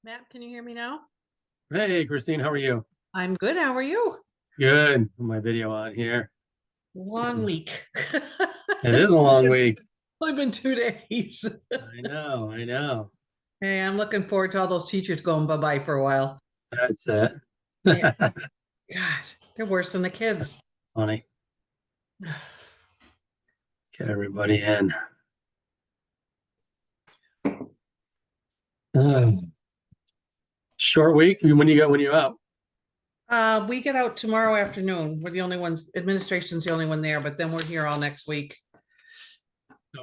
Matt, can you hear me now? Hey, Christine, how are you? I'm good. How are you? Good. My video on here. Long week. It is a long week. Only been 2 days. I know, I know. Hey, I'm looking forward to all those teachers going bye-bye for a while. That's it. Yeah. God, they're worse than the kids. Funny. Get everybody in. Short week. When you out? We get out tomorrow afternoon. We're the only ones, administration's the only one there, but then we're here all next week.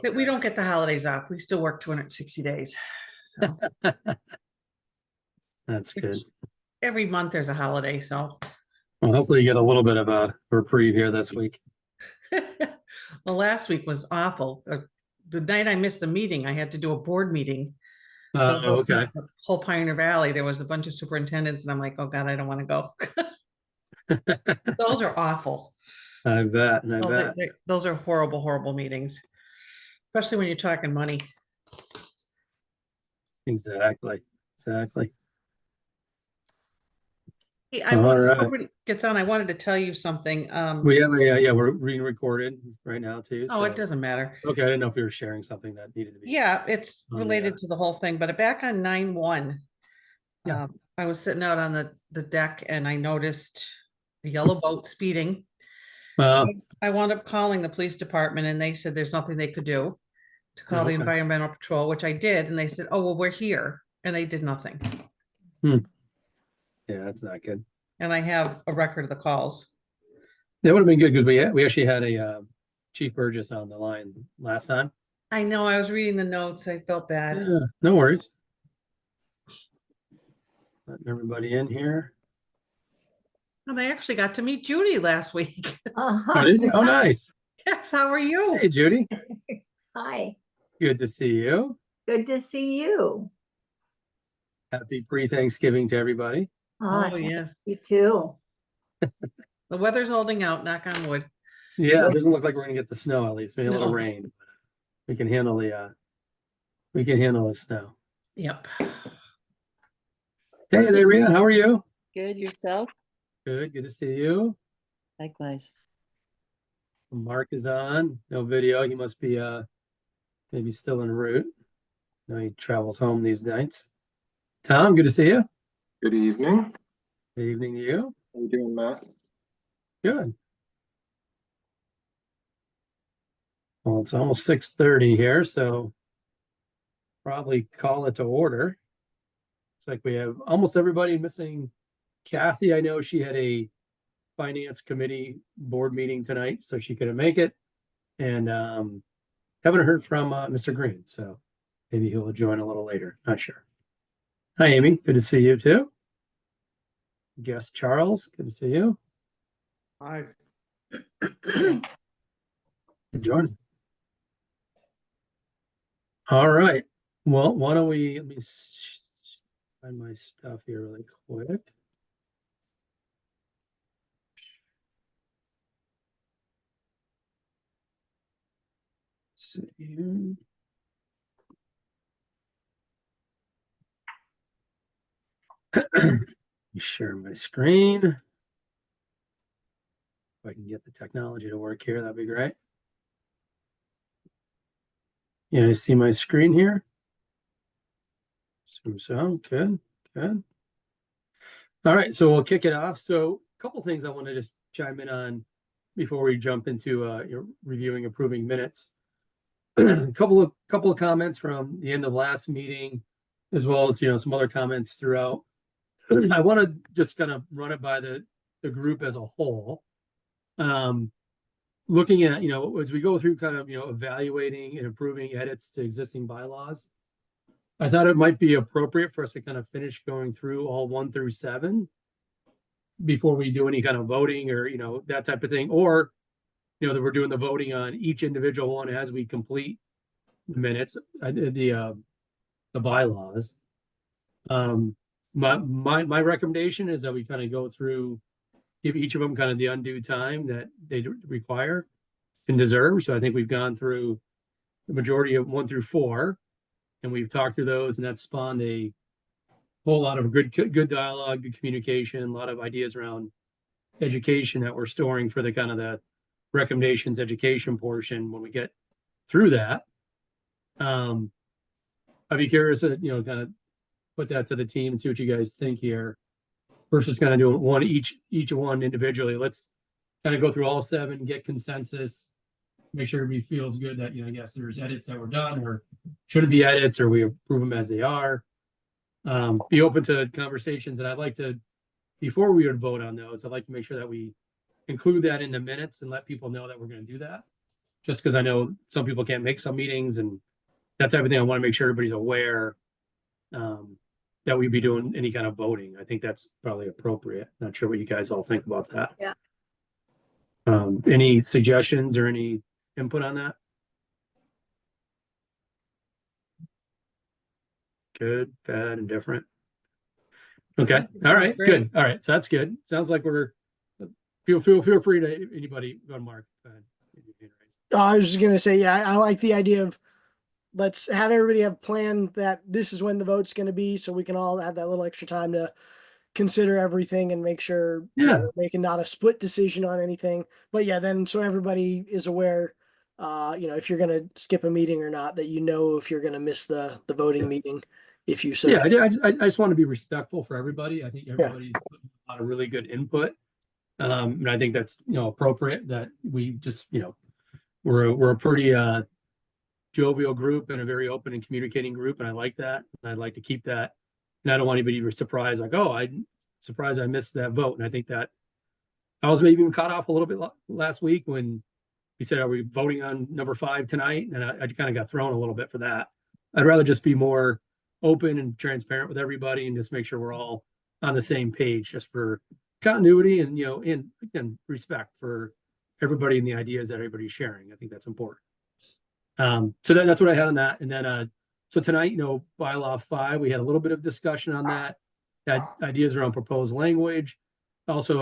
But we don't get the holidays off. We still work 260 days. So That's good. every month there's a holiday, so Well, hopefully you get a little bit of a reprieve here this week. well, last week was awful. The night I missed the meeting, I had to do a board meeting. Okay. The whole Pioneer Valley, there was a bunch of superintendents, and I'm like, oh God, I don't want to go. Those are awful. I bet. I bet. Those are horrible, horrible meetings, especially when you're talking money. Exactly. Exactly. Hey, All right. everybody gets on. I wanted to tell you something. We're being recorded right now too. Oh, So. it doesn't matter. Okay, I didn't know if you were sharing something that needed to be. Yeah, it's related to the whole thing. But back on 9/1, Yeah. I was sitting out on the deck and I noticed the yellow boat speeding. I wound up calling the police department and they said there's nothing they could do to call the environmental patrol, which I did. And they said, oh, well, we're here. And they did nothing. Yeah, that's not good. And I have a record of the calls. That would have been good because we actually had a Chief Burgess on the line last time. I know, I was reading the notes. I felt bad. Yeah, no worries. Letting everybody in here. And I actually got to meet Judy last week. Oh, did you? Oh, nice. Yes, how are you? Hey, Judy. Hi. Good to see you. Good to see you. Happy pre-Thanksgiving to everybody. Oh, yes. You too. The weather's holding out, knock on wood. Yeah, it doesn't look like we're gonna get the snow, at least maybe a little rain. We can handle the snow. Yep. Hey there, Rhea. How are you? Good, yourself? Good to see you. Likewise. Mark is on. No video. He must be maybe still en route. No, he travels home these nights. Tom, good to see you. Good evening. Good evening to you. How you doing, Matt? Good. Well, it's almost 6:30 here, so probably call it to order. It's like we have almost everybody missing. Kathy, I know she had a finance committee board meeting tonight, so she couldn't make it. And haven't heard from Mr. Green, so maybe he'll join a little later. Not sure. Hi, Amy. Good to see you too. Guest Charles, good to see you. Hi. Good joining. All right. Well, why don't we let me find my stuff here really quick. See here. Share my screen. If I can get the technology to work here, that'd be great. Yeah, I see my screen here. So good. All right, so we'll kick it off. So a couple things I want to just chime in on before we jump into your reviewing approving minutes. a couple of comments from the end of last meeting, as well as some other comments throughout. I want to just kind of run it by the group as a whole. looking at, as we go through kind of, evaluating and improving edits to existing bylaws, I thought it might be appropriate for us to kind of finish going through all 1 through 7 before we do any kind of voting or, that type of thing, or, that we're doing the voting on each individual one as we complete the minutes, the bylaws. My recommendation is that we kind of go through, give each of them kind of the undue time that they require and deserve. So I think we've gone through the majority of 1 through 4, and we've talked through those, and that spawned a whole lot of good dialogue, good communication, a lot of ideas around education that we're storing for the kind of the recommendations education portion when we get through that. I'd be curious to, kind of put that to the team and see what you guys think here versus kind of doing one each one individually. Let's kind of go through all 7, get consensus, make sure everybody feels good that, yes, there's edits that were done or shouldn't be edits, or we approve them as they are. Be open to conversations, and I'd like to, before we would vote on those, I'd like to make sure that we include that in the minutes and let people know that we're going to do that. Just because I know some people can't make some meetings and that type of thing. I want to make sure everybody's aware that we'd be doing any kind of voting. I think that's probably appropriate. Not sure what you guys all think about that. Yeah. Any suggestions or any input on that? Good, bad, indifferent. Okay. It All sounds right. great. Good. All right. So that's good. Sounds like we're feel free to anybody. Go to Mark. Go ahead. I was just gonna say, yeah, I like the idea of let's have everybody have planned that this is when the vote's gonna be, so we can all have that little extra time to consider everything and make sure we're making not a split decision on anything. But yeah, then so everybody is aware, if you're gonna skip a meeting or not, that if you're gonna miss the voting meeting, if you so. Yeah, I just want to be respectful for everybody. I think everybody's putting a lot of really good input. And I think that's, appropriate that we just, we're a pretty jovial group and a very open and communicating group. And I like that. And I'd like to keep that. And I don't want anybody to be surprised, like, oh, I'm surprised I missed that vote. And I think that I was maybe even caught off a little bit last week when we said, are we voting on number 5 tonight? And I kind of got thrown a little bit for that. I'd rather just be more open and transparent with everybody and just make sure we're all on the same page, just for continuity and, and again, respect for everybody and the ideas that everybody's sharing. I think that's important. So that's what I had on that. And then, so tonight, bylaw 5, we had a little bit of discussion on that, had ideas around proposed language. Also,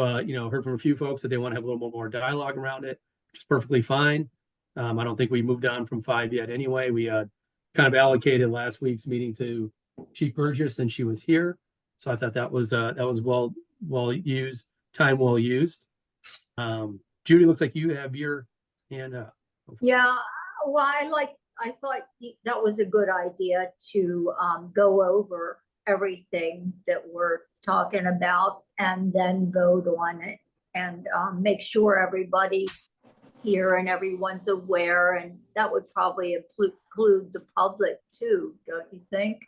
heard from a few folks that they want to have a little more dialogue around it, which is perfectly fine. I don't think we moved on from 5 yet anyway. We kind of allocated last week's meeting to Chief Burgess, and she was here. So I thought that was well used, time well used. Judy, looks like you have your hand up. Yeah, well, I thought that was a good idea to go over everything that we're talking about and then vote on it and make sure everybody here and everyone's aware, and that would probably include the public too, don't you think?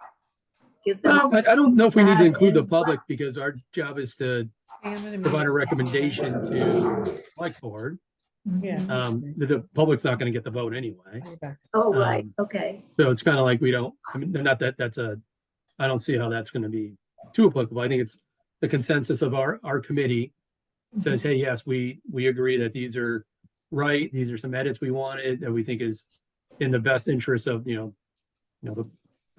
Give them I don't know if we need to have include the input. public because our job is to provide a recommendation to select board. Yeah. The public's not going to get the vote anyway. Oh, right, okay. So it's kind of like we don't, not that I don't see how that's going to be too applicable. I think it's the consensus of our committee says, hey, yes, we agree that these are right. These are some edits we wanted that we think is in the best interest of, the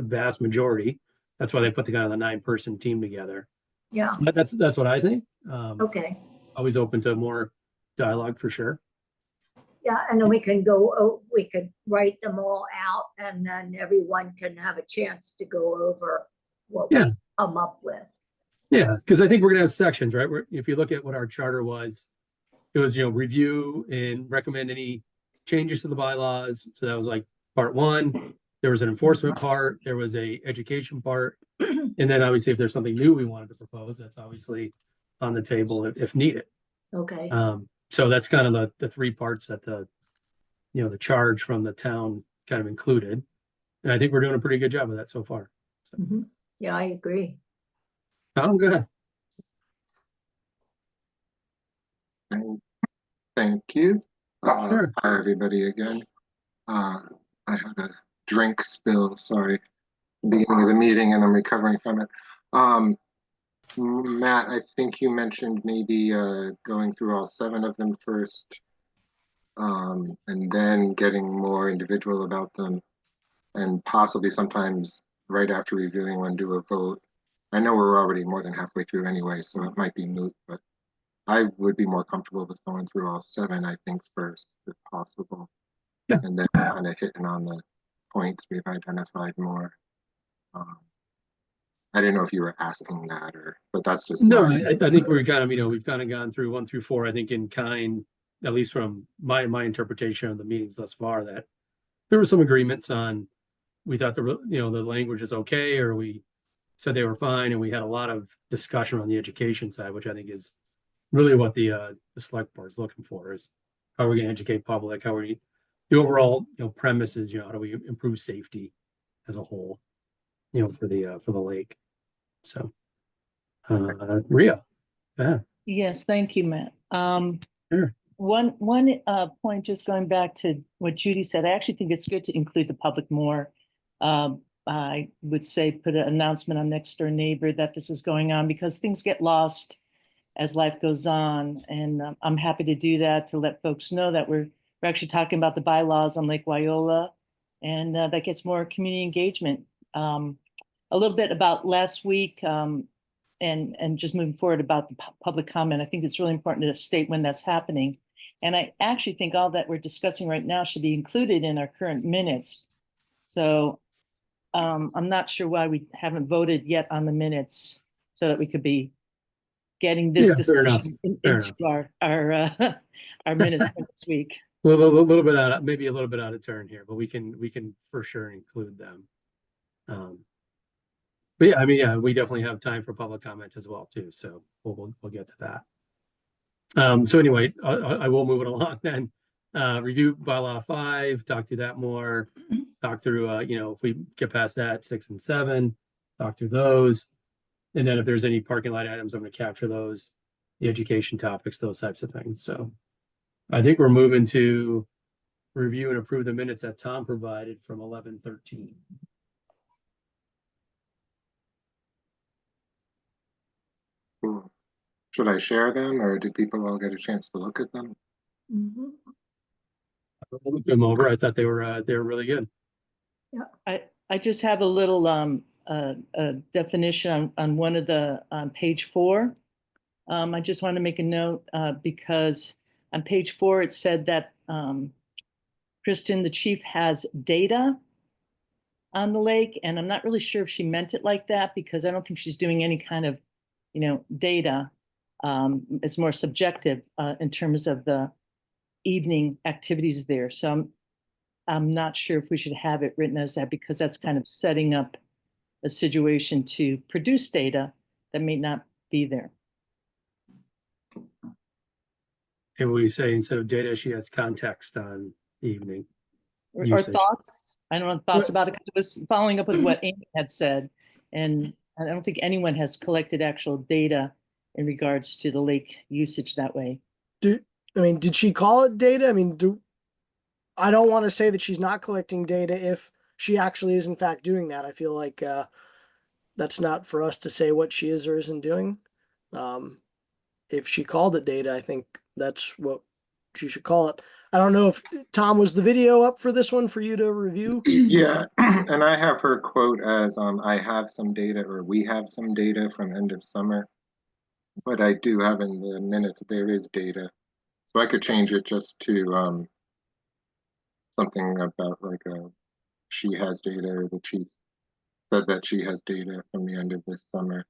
vast majority. That's why they put the kind of the 9-person team together. Yeah, So that's what I think. okay. Always open to more dialogue for sure. Yeah, and then we could write them all out and then everyone can have a chance to go over what we come up with. Yeah, because I think we're gonna have sections, right? If you look at what our charter was, it was, review and recommend any changes to the bylaws. So that was like part 1. There was an enforcement part, there was a education part, and then obviously if there's something new we wanted to propose, that's obviously on the table if needed. Okay, So that's kind of the 3 parts that the charge from the town kind of included. And I think we're doing a pretty good job of that so far. yeah, I agree. Tom, go ahead. Thank you. Sure. Hi, everybody again. I had a drink spill, sorry, beginning of the meeting, and I'm recovering from it. Matt, I think you mentioned maybe going through all 7 of them first, and then getting more individual about them, and possibly sometimes right after reviewing one, do a vote. I know we're already more than halfway through anyway, so it might be moot, but I would be more comfortable with going through all 7, I think, first, if possible. Yeah. And then kind of hitting on the points we've identified more. I didn't know if you were asking that but that's just No, my. I think we're kind of, we've kind of gone through 1 through 4, I think in kind, at least from my interpretation of the meetings thus far, that there were some agreements on, we thought the language is okay, or we said they were fine, and we had a lot of discussion on the education side, which I think is really what the select board is looking for, is how are we going to educate public, how are we, the overall premise is, how do we improve safety as a whole, for the lake. So Rhea. Yeah. Yes, thank you, Matt. Sure. One point, just going back to what Judy said, I actually think it's good to include the public more. I would say put an announcement on Next Door Neighbor that this is going on, because things get lost as life goes on. And I'm happy to do that, to let folks know that we're actually talking about the bylaws on Lake Wyola, and that gets more community engagement. A little bit about last week, and just moving forward about the public comment. I think it's really important to state when that's happening. And I actually think all that we're discussing right now should be included in our current minutes. So I'm not sure why we haven't voted yet on the minutes, so that we could be getting this discussion into our minutes for this week. A little bit out, maybe a little bit out of turn here, but we can for sure include them. But yeah, I mean, yeah, we definitely have time for public comment as well too. So we'll get to that. So anyway, I will move it along then. Review bylaw 5, talk through that more, talk through, if we get past that, 6 and 7, talk through those. And then if there's any parking lot items, I'm going to capture those, the education topics, those types of things. So I think we're moving to review and approve the minutes that Tom provided from 11/13. Should I share them, or do people all get a chance to look at them? I looked them over. I thought they were really good. I just have a little definition on one of the page 4. I just want to make a note because on page 4 it said that Kristen, the chief, has data on the lake, and I'm not really sure if she meant it like that, because I don't think she's doing any kind of data. It's more subjective in terms of the evening activities there. So I'm not sure if we should have it written as that, because that's kind of setting up a situation to produce data that may not be there. And we say instead of data, she has context on the evening. Or thoughts. I don't know, thoughts about it, because it was following up with what Amy had said. And I don't think anyone has collected actual data in regards to the lake usage that way. Did she call it data? I don't want to say that she's not collecting data if she actually is in fact doing that. I feel like that's not for us to say what she is or isn't doing. If she called it data, I think that's what she should call it. I don't know if Tom, was the video up for this one for you to review? Yeah, and I have her quote as I have some data, or we have some data from end of summer, but I do have in the minutes there is data, so I could change it just to something about like she has data, or the chief said that she has data from the end of this summer.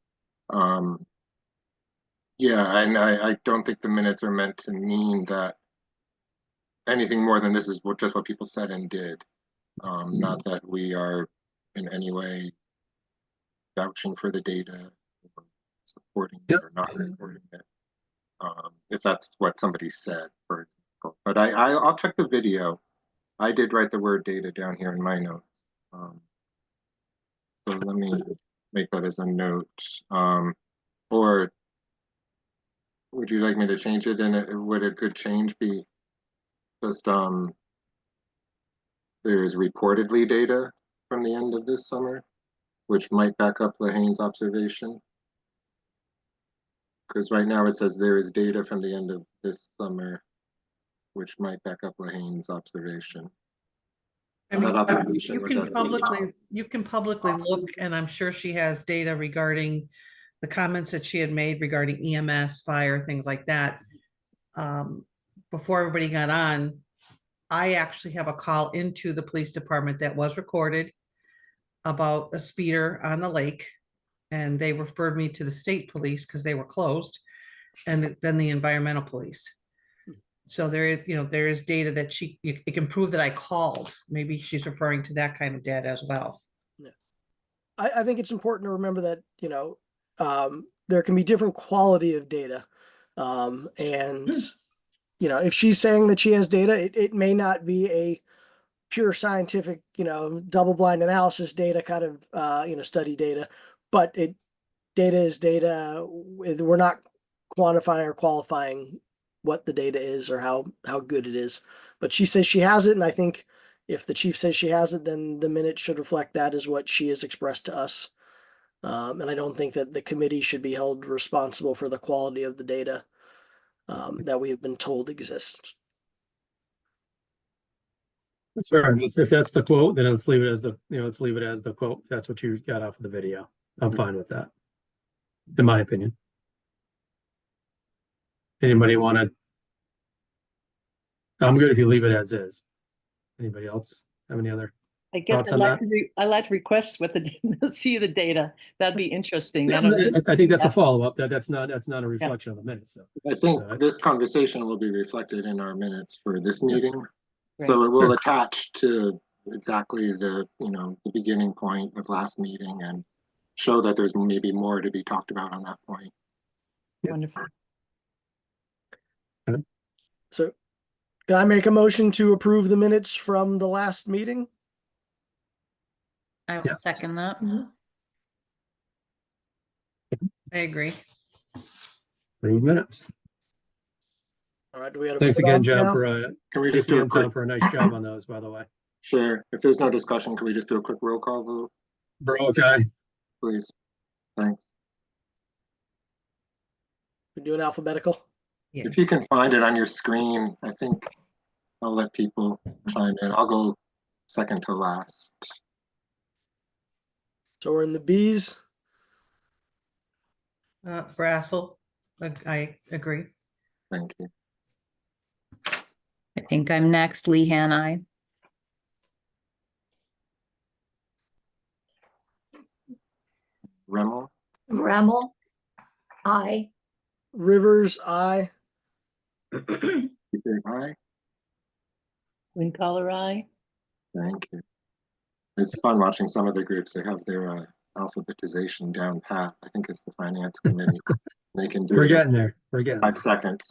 Yeah, and I don't think the minutes are meant to mean that anything more than this is just what people said and did. Not that we are in any way vouching for the data, or supporting it or not reporting it. If that's what somebody said, for example. But I'll check the video. I did write the word data down here in my notes. So let me make that as a note. Or would you like me to change it? And would a good change be Just, there's reportedly data from the end of this summer, which might back up Lahane's observation. Because right now it says there is data from the end of this summer, which might back up Lahane's observation. I mean, That observation you was can at- publicly look, and I'm sure she has data regarding the comments that she had made regarding EMS, fire, things like that. Before everybody got on, I actually have a call into the police department that was recorded about a speeder on the lake. And they referred me to the state police because they were closed, and then the environmental police. So there is, there is data that it can prove that I called. Maybe she's referring to that kind of data as well. I think it's important to remember that, there can be different quality of data. And, if she's saying that she has data, it may not be a pure scientific, double-blind analysis data kind of, study data, but data is data. We're not quantifying or qualifying what the data is or how good it is. But she says she has it, and I think if the chief says she has it, then the minute should reflect that as what she has expressed to us. And I don't think that the committee should be held responsible for the quality of the data that we have been told exists. That's fair. If that's the quote, then let's leave it as let's leave it as the quote. If that's what you got off of the video. I'm fine with that. In my opinion. Anybody want to? I'm good if you leave it as is. Anybody else have any other? I guess Thoughts on that? I'd like to request what see the data. That'd be interesting. Yeah, I think that's a follow-up. That's not a reflection of the minutes. So. I think So, this conversation will be reflected in our minutes for this meeting. Right. So it will attach to exactly the beginning point of last meeting and show that there's maybe more to be talked about on that point. Wonderful. So can I make a motion to approve the minutes from the last meeting? I will Yes. second that. I agree. 3 minutes. All right, do we have Thanks again, John, Can we just do a quick, for a nice job on those, by the way. sure, if there's no discussion, can we just do a quick roll call vote, Bro, okay. please? Thanks. We're doing alphabetical. Yeah. If you can find it on your screen, I think I'll let people chime in. I'll go second to last. So we're in the B's. Brassel, I agree. Thank you. I think I'm next. Lehan, I. Remmel, Remmel, I. Rivers, I. Peter, aye. Win color eye. Thank you. It's fun watching some of the groups. They have their alphabetization down pat. I think it's the finance committee. They can do We're it in getting there. We're getting there. 5 seconds.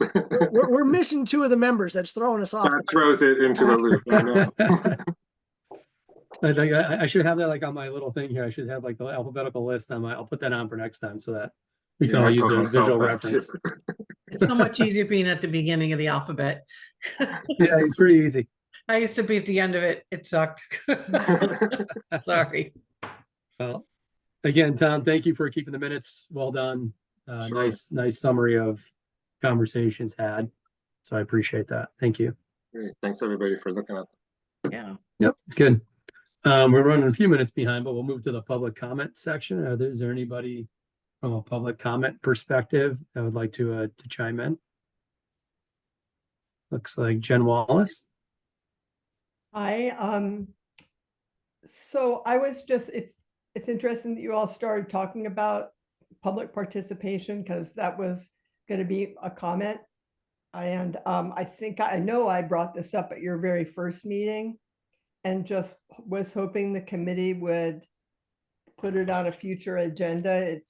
We're missing two of the members. That's throwing us off. That throws it into a loop. I know. I should have that like on my little thing here. I should have like the alphabetical list on I'll put that on for next time so that we can Yeah, all I use told it as myself visual that reference. too. It's so much easier being at the beginning of the alphabet. Yeah, it's pretty easy. I used to be at the end of it. It sucked. Sorry. Well, again, Tom, thank you for keeping the minutes. Well done. Sure. Nice summary of conversations had. So I appreciate that. Thank you. Great. Thanks everybody for looking up. Yeah. Yep, good. We're running a few minutes behind, but we'll move to the public comment section. Is there anybody from a public comment perspective that would like to chime in? Looks like Jen Wallace. So I was just, it's interesting that you all started talking about public participation because that was going to be a comment. And I think I know I brought this up at your very first meeting and just was hoping the committee would put it on a future agenda.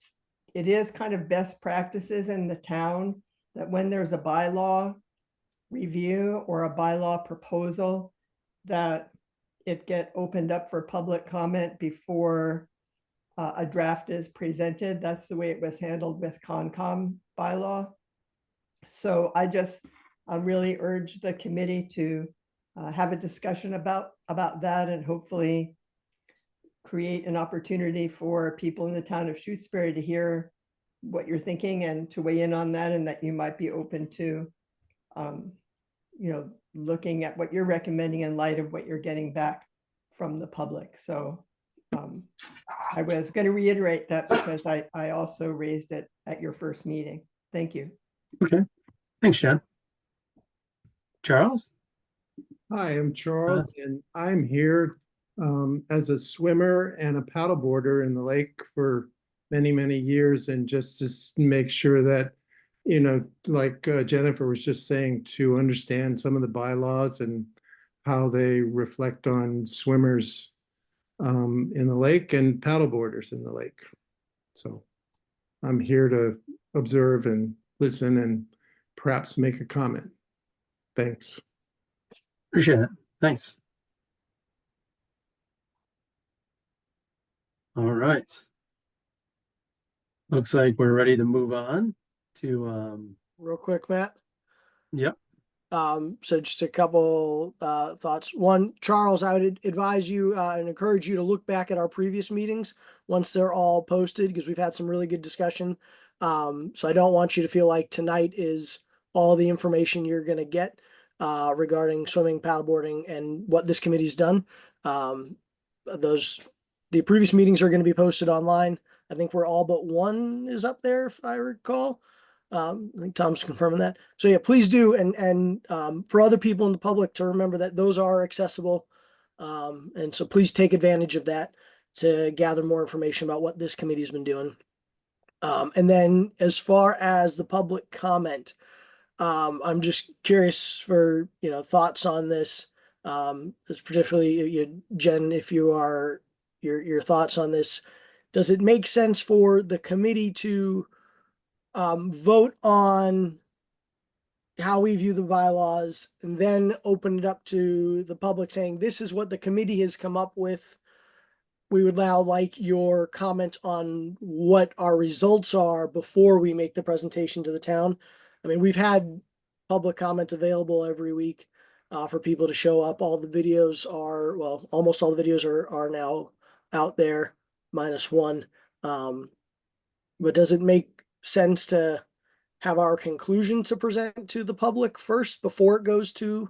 It is kind of best practices in the town that when there's a bylaw review or a bylaw proposal, that it get opened up for public comment before a draft is presented. That's the way it was handled with Concom bylaw. So I just really urge the committee to have a discussion about that and hopefully create an opportunity for people in the town of Shutesbury to hear what you're thinking and to weigh in on that, and that you might be open to, looking at what you're recommending in light of what you're getting back from the public. So I was going to reiterate that because I also raised it at your first meeting. Thank you. Okay, thanks, Jen. Charles? Hi, I'm Charles, and I'm here as a swimmer and a paddleboarder in the lake for many, many years, and just to make sure that, like Jennifer was just saying, to understand some of the bylaws and how they reflect on swimmers in the lake and paddleboarders in the lake. So I'm here to observe and listen and perhaps make a comment. Thanks. Appreciate it. Thanks. All right. Looks like we're ready to move on to, Real quick, Matt. yep. So just a couple thoughts. One, Charles, I would advise you and encourage you to look back at our previous meetings once they're all posted, because we've had some really good discussion. So I don't want you to feel like tonight is all the information you're going to get regarding swimming, paddleboarding, and what this committee's done. The previous meetings are going to be posted online. I think we're all but one is up there, if I recall. I think Tom's confirming that. So yeah, please do. And for other people in the public to remember that those are accessible. And so please take advantage of that to gather more information about what this committee's been doing. And then as far as the public comment, I'm just curious for, thoughts on this. As particularly Jen, if you are, your thoughts on this. Does it make sense for the committee to vote on how we view the bylaws and then open it up to the public saying, this is what the committee has come up with? We would now like your comment on what our results are before we make the presentation to the town. I mean, we've had public comments available every week for people to show up. All the videos are, well, almost all the videos are now out there, minus one. But does it make sense to have our conclusion to present to the public first before it goes to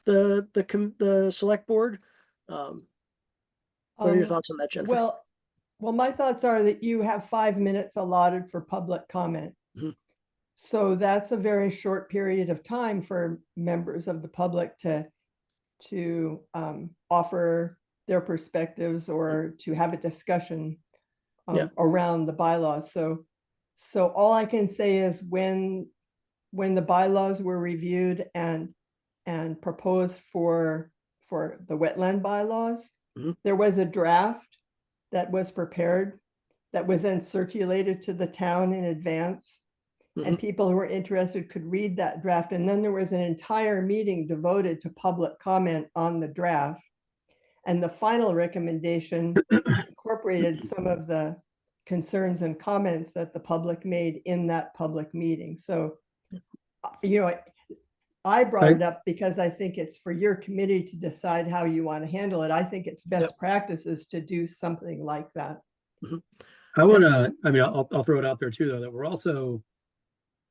the select board? What are your thoughts on that, Jennifer? Well, my thoughts are that you have 5 minutes allotted for public comment. Mhm. So that's a very short period of time for members of the public to offer their perspectives or to have a discussion around the bylaws. So all I can say is when the bylaws were reviewed and proposed for the wetland bylaws, there was a draft that was prepared that was then circulated to the town in advance. And people who were interested could read that draft. And then there was an entire meeting devoted to public comment on the draft. And the final recommendation incorporated some of the concerns and comments that the public made in that public meeting. So, I brought it up because I think it's for your committee to decide how you want to handle it. I think it's best practices to do something like that. I want to, I'll throw it out there too, though, that we're also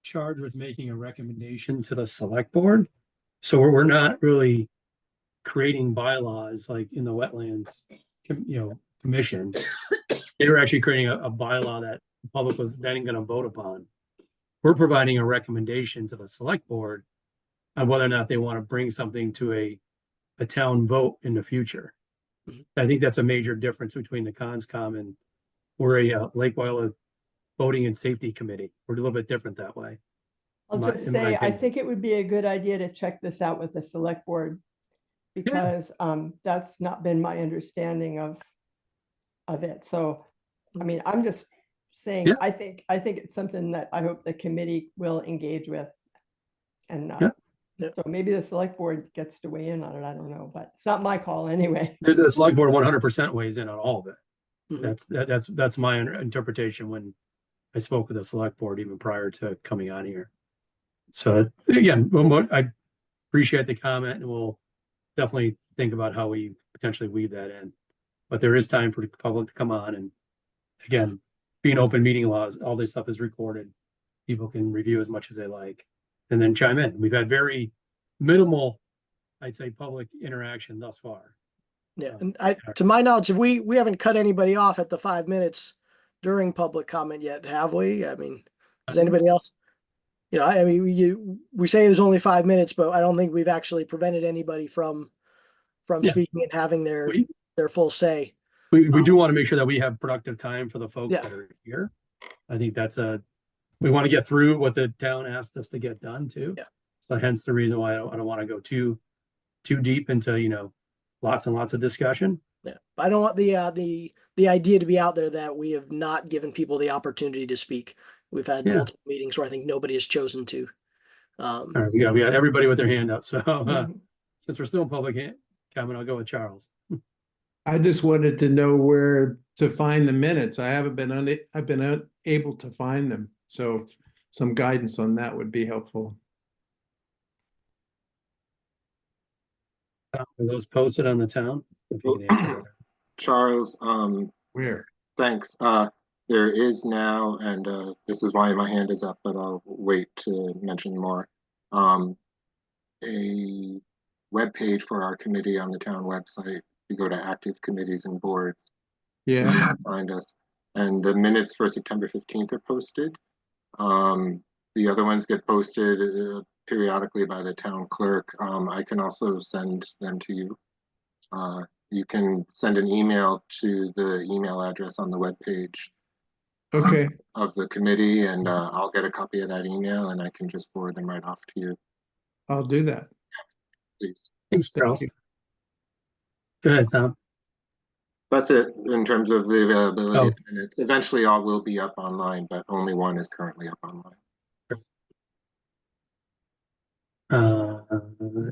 charged with making a recommendation to the select board. So we're not really creating bylaws like in the wetlands, commission. They were actually creating a bylaw that the public was then going to vote upon. We're providing a recommendation to the select board on whether or not they want to bring something to a town vote in the future. I think that's a major difference between the CONSCOM and we're a Lake Wyola Voting and Safety Committee. We're a little bit different that way. I'll just say, I think it would be a good idea to check this out with the select board because that's not been my understanding of it. So, I mean, I'm just saying, I think it's something that I hope the committee will engage with. And so maybe the select board gets to weigh in on it. I don't know, but it's not my call anyway. The select board 100% weighs in on all of it. That's my interpretation when I spoke with the select board even prior to coming on here. So again, I appreciate the comment, and we'll definitely think about how we potentially weave that in. But there is time for the public to come on, and again, being open meeting laws, all this stuff is recorded. People can review as much as they like and then chime in. We've had very minimal, I'd say, public interaction thus far. Yeah, and to my knowledge, we haven't cut anybody off at the 5 minutes during public comment yet, have we? I mean, does anybody else? You know, I mean, we say there's only 5 minutes, but I don't think we've actually prevented anybody from Yeah. speaking and having their We- full say. We do want to make sure that we have productive time for the folks Yeah. that are here. I think we want to get through what the town asked us to get done too. Yeah. So hence the reason why I don't want to go too deep into, lots and lots of discussion. Yeah, I don't want the idea to be out there that we have not given people the opportunity to speak. We've had Yeah. multiple meetings where I think nobody has chosen to. All right, we got everybody with their hand up. So Mhm. since we're still in public comment, I'll go with Charles. I just wanted to know where to find the minutes. I've been unable to find them. So some guidance on that would be helpful. Are those posted on the town? If you can answer that. Charles, Where? thanks. There is now, and this is why my hand is up, but I'll wait to mention more. A web page for our committee on the town website. You go to active committees and boards. Yeah. You can find us. And the minutes for September 15th are posted. The other ones get posted periodically by the town clerk. I can also send them to you. You can send an email to the email address on the webpage Okay. of the committee, and I'll get a copy of that email and I can just forward them right off to you, I'll do that. please. Thanks, Charles. Go ahead, Tom. That's it in terms of the availability Oh. of minutes. Eventually all will be up online, but only one is currently up online.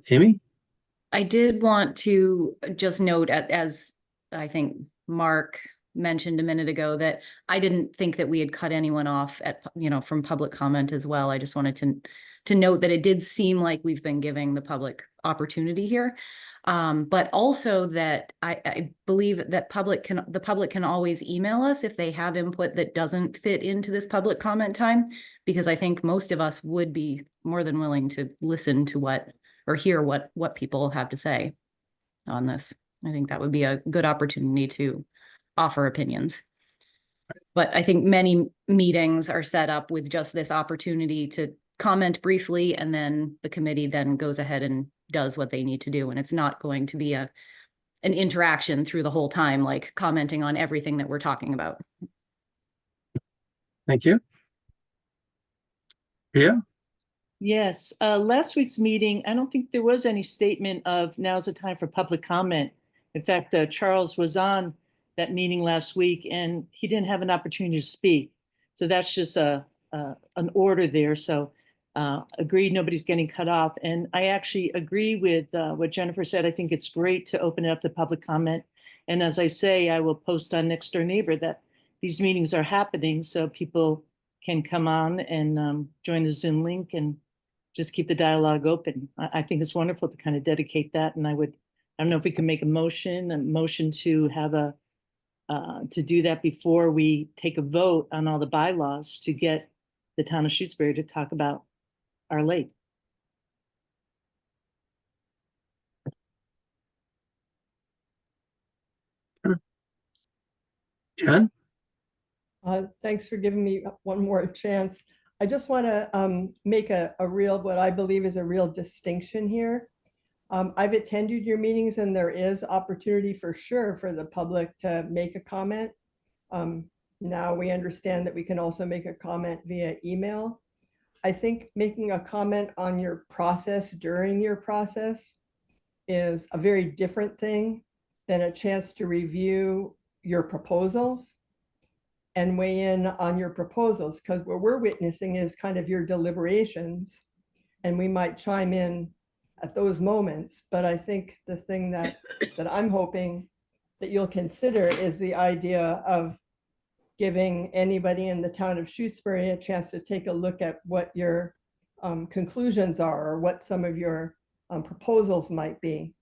Amy? I did want to just note, as I think Mark mentioned a minute ago, that I didn't think that we had cut anyone off from public comment as well. I just wanted to note that it did seem like we've been giving the public opportunity here. But also that I believe that the public can always email us if they have input that doesn't fit into this public comment time, because I think most of us would be more than willing to listen to hear what people have to say on this. I think that would be a good opportunity to offer opinions. But I think many meetings are set up with just this opportunity to comment briefly, and then the committee then goes ahead and does what they need to do. And it's not going to be an interaction through the whole time, like commenting on everything that we're talking about. Thank you. Yeah. Yes, last week's meeting, I don't think there was any statement of now's the time for public comment. In fact, Charles was on that meeting last week and he didn't have an opportunity to speak. So that's just an order there. So agreed, nobody's getting cut off. And I actually agree with what Jennifer said. I think it's great to open it up to public comment. And as I say, I will post on Next Door Neighbor that these meetings are happening so people can come on and join the Zoom link and just keep the dialogue open. I think it's wonderful to kind of dedicate that. And I don't know if we can make a motion to have to do that before we take a vote on all the bylaws to get the town of Shutesbury to talk about our lake. Jen? Thanks for giving me one more chance. I just want to make what I believe is a real distinction here. I've attended your meetings and there is opportunity for sure for the public to make a comment. Now we understand that we can also make a comment via email. I think making a comment on your process during your process is a very different thing than a chance to review your proposals and weigh in on your proposals, because what we're witnessing is kind of your deliberations, and we might chime in at those moments. But I think the thing that I'm hoping that you'll consider is the idea of giving anybody in the town of Shutesbury a chance to take a look at what your conclusions are, or what some of your proposals might be.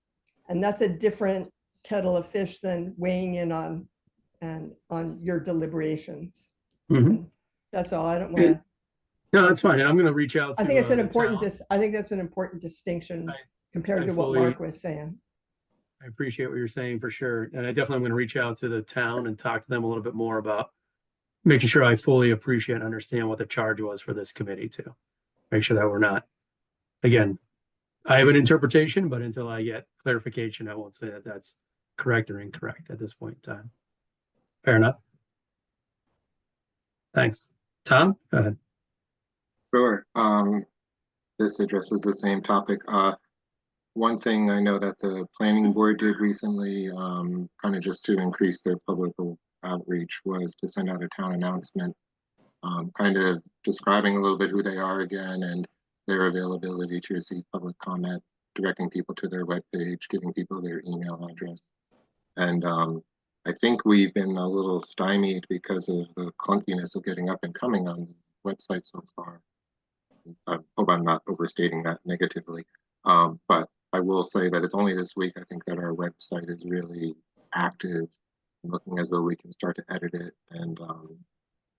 And that's a different kettle of fish than weighing in on your deliberations. Mhm. And that's all. I don't want to. No, that's fine. And I'm going to reach out to. I think it's an the important. town. I think that's an important distinction compared I to what fully- Mark was saying. I appreciate what you're saying for sure. And I definitely am going to reach out to the town and talk to them a little bit more about making sure I fully appreciate and understand what the charge was for this committee too. Make sure that we're not, again, I have an interpretation, but until I get clarification, I won't say that that's correct or incorrect at this point in time. Fair enough. Thanks. Tom, go ahead. Sure. This addresses the same topic. One thing I know that the planning board did recently, kind of just to increase their public outreach, was to send out a town announcement, kind of describing a little bit who they are again and their availability to receive public comment, directing people to their webpage, giving people their email address. And I think we've been a little stymied because of the clunkiness of getting up and coming on the website so far. I hope I'm not overstating that negatively. But I will say that it's only this week, I think, that our website is really active, looking as though we can start to edit it. And,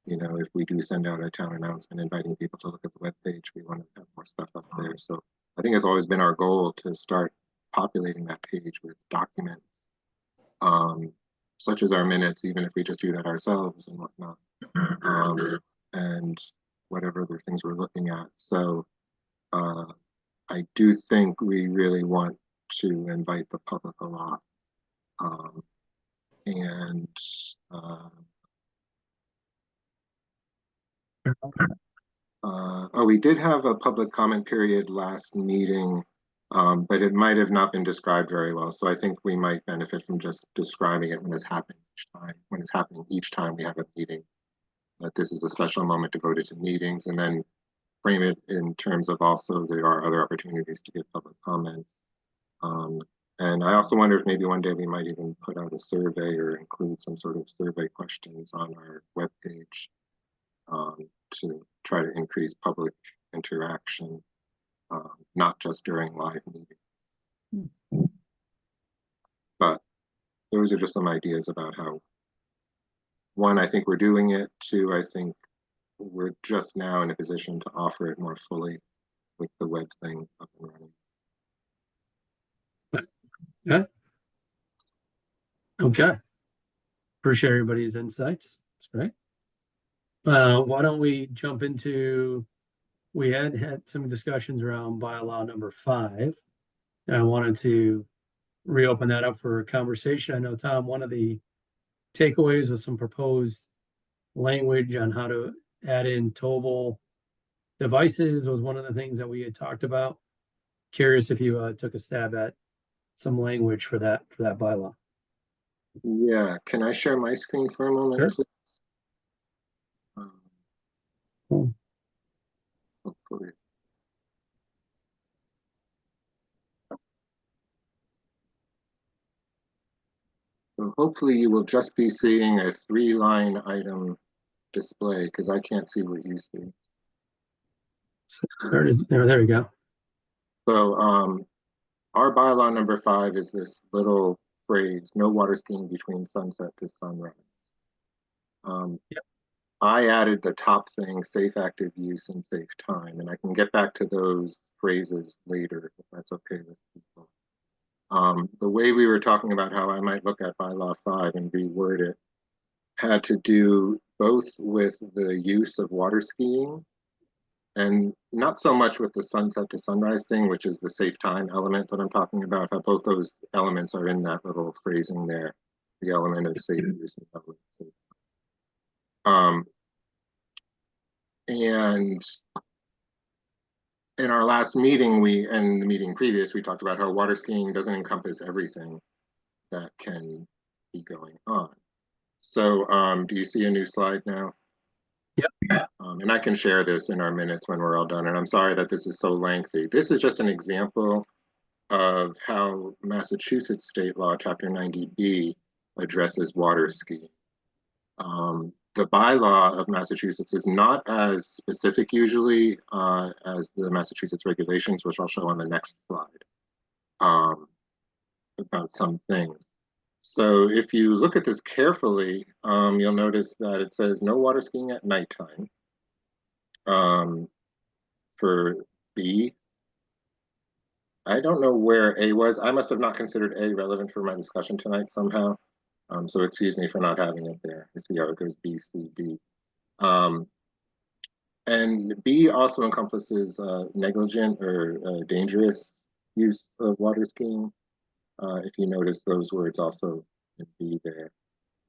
you know, if we do send out a town announcement inviting people to look at the webpage, we want to have more stuff up there. So I think it's always been our goal to start populating that page with documents, such as our minutes, even if we just do that ourselves and whatnot, and whatever other things we're looking at. So I do think we really want to invite the public a lot. Oh, we did have a public comment period last meeting, but it might have not been described very well. So I think we might benefit from just describing it when it's happening each time. When it's happening each time we have a meeting, that this is a special moment to go to meetings, and then frame it in terms of also there are other opportunities to give public comments. And I also wonder if maybe one day we might even put out a survey or include some sort of survey questions on our webpage, to try to increase public interaction, not just during live meetings. But those are just some ideas about how, one, I think we're doing it. Two, I think we're just now in a position to offer it more fully with the web thing up and running. Yeah. Okay. Appreciate everybody's insights. That's great. Why don't we jump into, we had some discussions around bylaw number 5, and I wanted to reopen that up for a conversation. I know, Tom, one of the takeaways was some proposed language on how to add in towable devices was one of the things that we had talked about. Curious if you took a stab at some language for that bylaw. Yeah, can I share my screen for a moment, Sure. please? Cool. Hopefully. So hopefully you will just be seeing a 3-line item display, because I can't see what you see. There we go. So our bylaw number 5 is this little phrase, no water skiing between sunset to sunrise. Yep. I added the top thing, safe active use and safe time, and I can get back to those phrases later if that's okay with people. The way we were talking about how I might look at bylaw 5 and reword it had to do both with the use of water skiing and not so much with the sunset to sunrise thing, which is the safe time element that I'm talking about, how both those elements are in that little phrasing there, the element of safe use and public safety. And in our last meeting, and the meeting previous, we talked about how water skiing doesn't encompass everything that can be going on. So do you see a new slide now? Yep. And I can share this in our minutes when we're all done. And I'm sorry that this is so lengthy. This is just an example of how Massachusetts state law, chapter 90B, addresses water skiing. the bylaw of Massachusetts is not as specific usually as the Massachusetts regulations, which I'll show on the next slide, about some things. So if you look at this carefully, you'll notice that it says no water skiing at nighttime for B. I don't know where A was. I must have not considered A relevant for my discussion tonight somehow. So excuse me for not having it there. You see how it goes B, C, D. And B also encompasses negligent or dangerous use of water skiing. If you notice those words also in B there.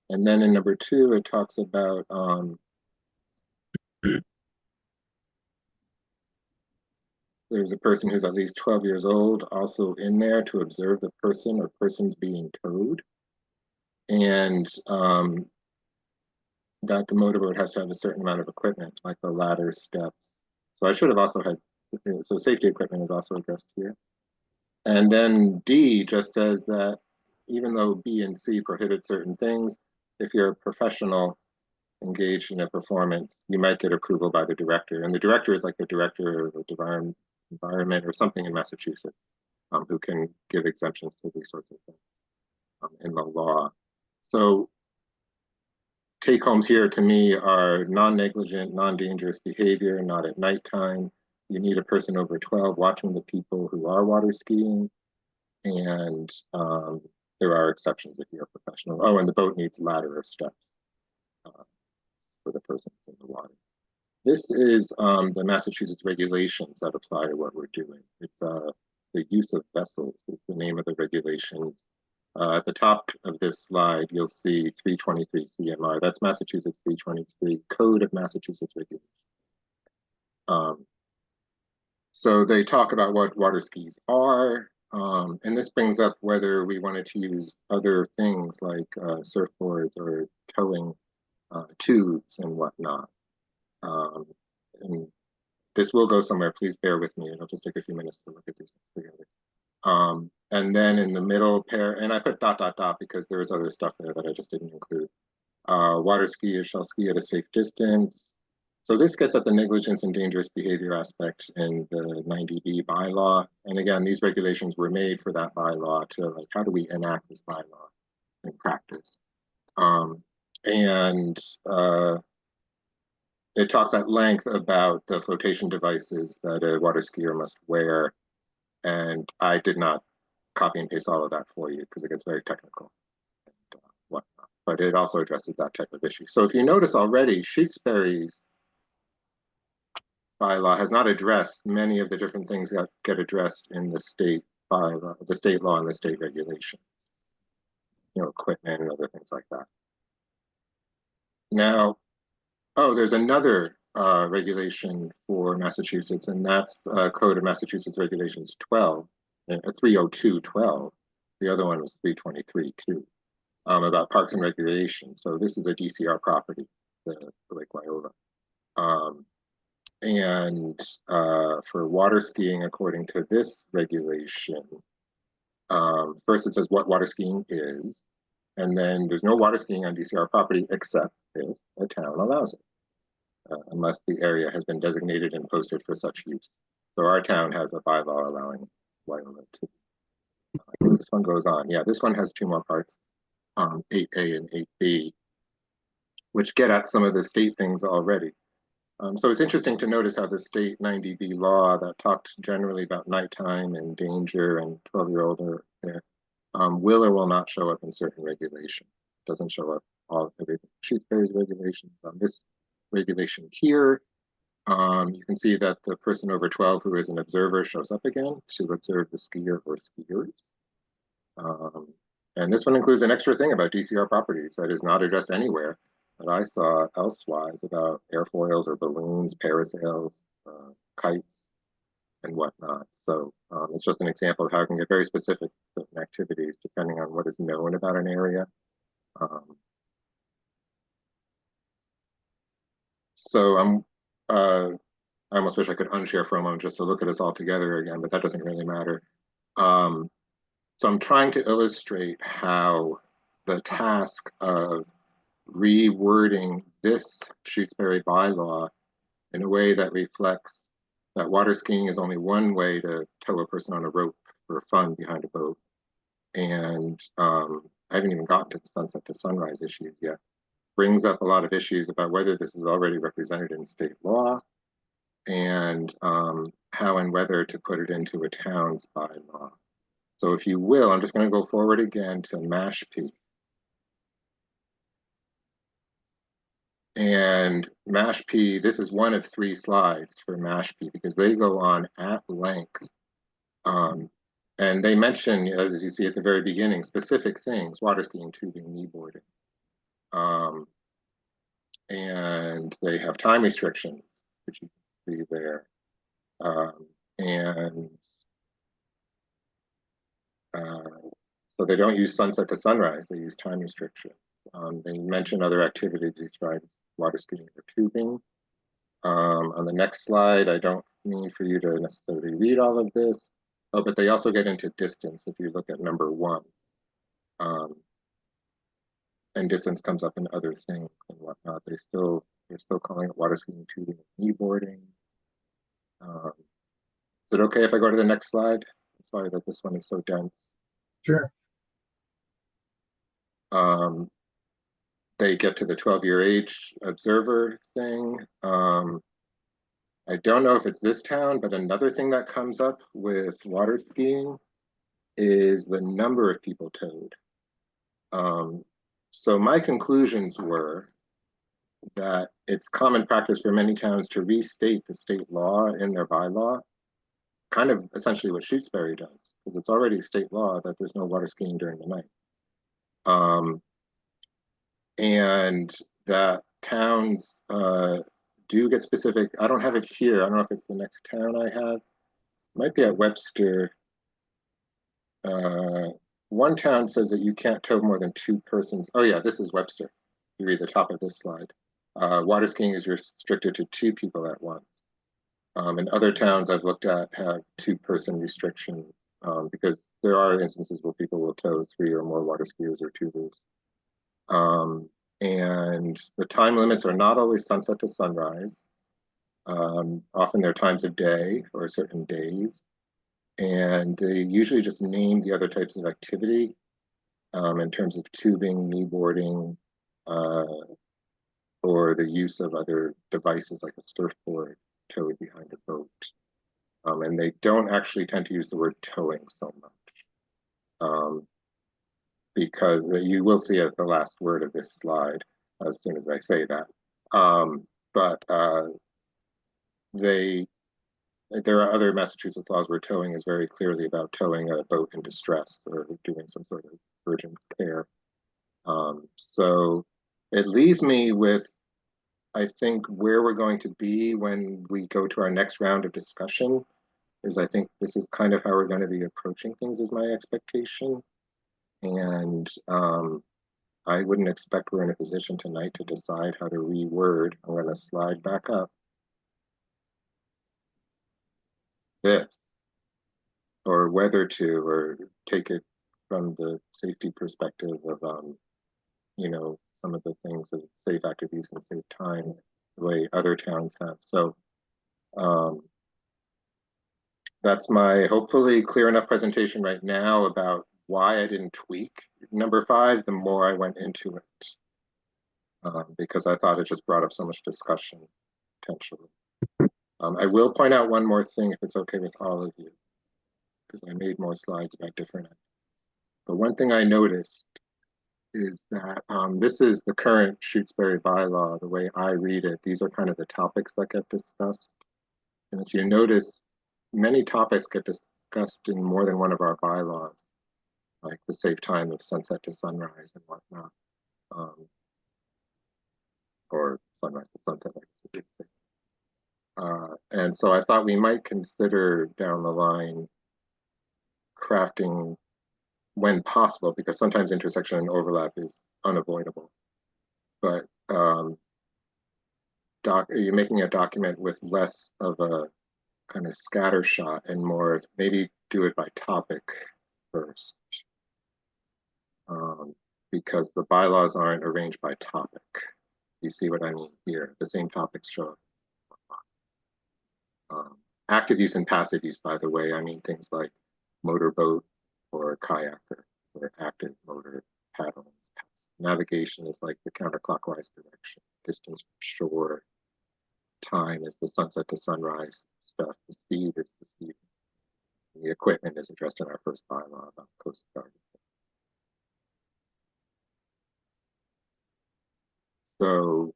And then in number 2, it talks about there's a person who's at least 12 years old also in there to observe the person or persons being towed. And that the motorboat has to have a certain amount of equipment, like the ladder, steps. So I should have also had, so safety equipment is also addressed here. And then D just says that even though B and C prohibit certain things, if you're a professional engaged in a performance, you might get approval by the director. And the director is like the director of the environment or something in Massachusetts, who can give exemptions to these sorts of things in the law. So take homes here to me are non-negligent, non-dangerous behavior, not at nighttime. You need a person over 12 watching the people who are water skiing. And there are exceptions if you're a professional. Oh, and the boat needs ladder or steps for the person in the water. This is the Massachusetts regulations that apply to what we're doing. It's the use of vessels is the name of the regulations. At the top of this slide, you'll see 323 CMR. That's Massachusetts 323 Code of Massachusetts Regulations. So they talk about what water skis are, and this brings up whether we wanted to use other things like surfboards or towing tubes and whatnot. And this will go somewhere. Please bear with me. It'll just take a few minutes to look at these things together. And then in the middle pair, and I put ... because there's other stuff there that I just didn't include. Water skiers shall ski at a safe distance. So this gets at the negligence and dangerous behavior aspect in the 90B bylaw. And again, these regulations were made for that bylaw to like, how do we enact this bylaw in practice? It talks at length about the flotation devices that a water skier must wear. And I did not copy and paste all of that for you because it gets very technical and whatnot. But it also addresses that type of issue. So if you notice already, Shutesbury's bylaw has not addressed many of the different things that get addressed in the state bylaw, the state law and the state regulation. You know, equipment and other things like that. Now, oh, there's another regulation for Massachusetts, and that's Code of Massachusetts Regulations 12, 302.12. The other one was 323 too, about parks and recreation. So this is a DCR property, the Lake Wyola. And for water skiing, according to this regulation, first it says what water skiing is, and then there's no water skiing on DCR property except if a town allows it, unless the area has been designated and posted for such use. So our town has a bylaw allowing Wyola to. This one goes on. Yeah, this one has 2 more parts, 8A and 8B, which get at some of the state things already. So it's interesting to notice how the state 90B law that talks generally about nighttime and danger and 12-year-old are there will or will not show up in certain regulations. It doesn't show up all everything. Shutesbury's regulations on this regulation here. You can see that the person over 12 who is an observer shows up again to observe the skier or skiers. And this one includes an extra thing about DCR properties that is not addressed anywhere that I saw elsewise about airfoils or balloons, parasails, kites, and whatnot. So it's just an example of how it can get very specific activities depending on what is known about an area. So I almost wish I could unshare for a moment just to look at us all together again, but that doesn't really matter. So I'm trying to illustrate how the task of rewording this Shutesbury bylaw in a way that reflects that water skiing is only one way to tow a person on a rope for fun behind a boat. And I haven't even gotten to the sunset to sunrise issues yet. Brings up a lot of issues about whether this is already represented in state law and how and whether to put it into a town's bylaw. So if you will, I'm just going to go forward again to Mashpee. And Mashpee, this is one of 3 slides for Mashpee because they go on at length. And they mention, as you see at the very beginning, specific things: water skiing, tubing, kneeboarding. And they have time restrictions, which you can see there. So they don't use sunset to sunrise, they use time restrictions. They mention other activities besides water skiing or tubing. On the next slide, I don't mean for you to necessarily read all of this. Oh, but they also get into distance if you look at number 1. And distance comes up in other things and whatnot. They're still calling it water skiing, tubing, and kneeboarding. Is it okay if I go to the next slide? I'm sorry that this one is so dense. Sure. They get to the 12-year age observer thing. I don't know if it's this town, but another thing that comes up with water skiing is the number of people towed. So my conclusions were that it's common practice for many towns to restate the state law in their bylaw, kind of essentially what Shutesbury does, because it's already state law that there's no water skiing during the night. And that towns do get specific. I don't have it here. I don't know if it's the next town I have. It might be at Webster. One town says that you can't tow more than 2 persons. Oh yeah, this is Webster. You read the top of this slide. Water skiing is restricted to 2 people at once. And other towns I've looked at have 2-person restrictions because there are instances where people will tow 3 or more water skiers or tubers. And the time limits are not always sunset to sunrise. Often they're times of day or certain days. And they usually just name the other types of activity in terms of tubing, kneeboarding, or the use of other devices like a surfboard towed behind a boat. And they don't actually tend to use the word towing so much because you will see at the last word of this slide as soon as I say that. But there are other Massachusetts laws where towing is very clearly about towing a boat in distress or doing some sort of urgent care. So it leaves me with, I think, where we're going to be when we go to our next round of discussion is I think this is kind of how we're going to be approaching things is my expectation. And I wouldn't expect we're in a position tonight to decide how to reword. I'm going to slide back up this, or whether to, or take it from the safety perspective of, you know, some of the things of safe active use and safe time, the way other towns have. So that's my hopefully clear enough presentation right now about why I didn't tweak number 5 the more I went into it, because I thought it just brought up so much discussion potentially. I will point out one more thing if it's okay with all of you, because I made more slides about different items. But one thing I noticed is that this is the current Shutesbury bylaw. The way I read it, these are kind of the topics that get discussed. And if you notice, many topics get discussed in more than one of our bylaws, like the safe time of sunset to sunrise and whatnot, or sunrise to sunset, I guess you could say. And so I thought we might consider down the line crafting when possible, because sometimes intersection and overlap is unavoidable. But you're making a document with less of a kind of scatter shot and more of maybe do it by topic first. Because the bylaws aren't arranged by topic. You see what I mean here? The same topics show up. Active use and passive use, by the way, I mean things like motorboat or kayaker, or active motor paddle. Navigation is like the counterclockwise direction. Distance from shore. Time is the sunset to sunrise stuff. The speed is the speed. And the equipment is addressed in our first bylaw about Coast Guard. So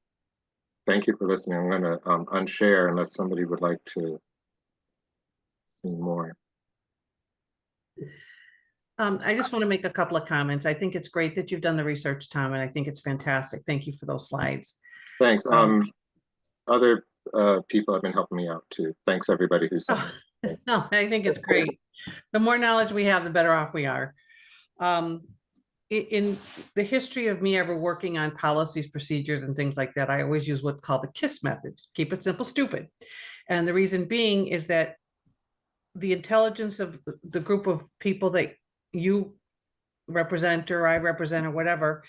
thank you for listening. I'm going to unshare unless somebody would like to see more. I just want to make a couple of comments. I think it's great that you've done the research, Tom, and I think it's fantastic. Thank you for those slides. Thanks. Other people have been helping me out too. Thanks everybody who's No, I think it's great. The more knowledge we have, the better off we are. In the history of me ever working on policies, procedures, and things like that, I always use what's called the KISS method. Keep it simple, stupid. And the reason being is that the intelligence of the group of people that you represent or I represent or whatever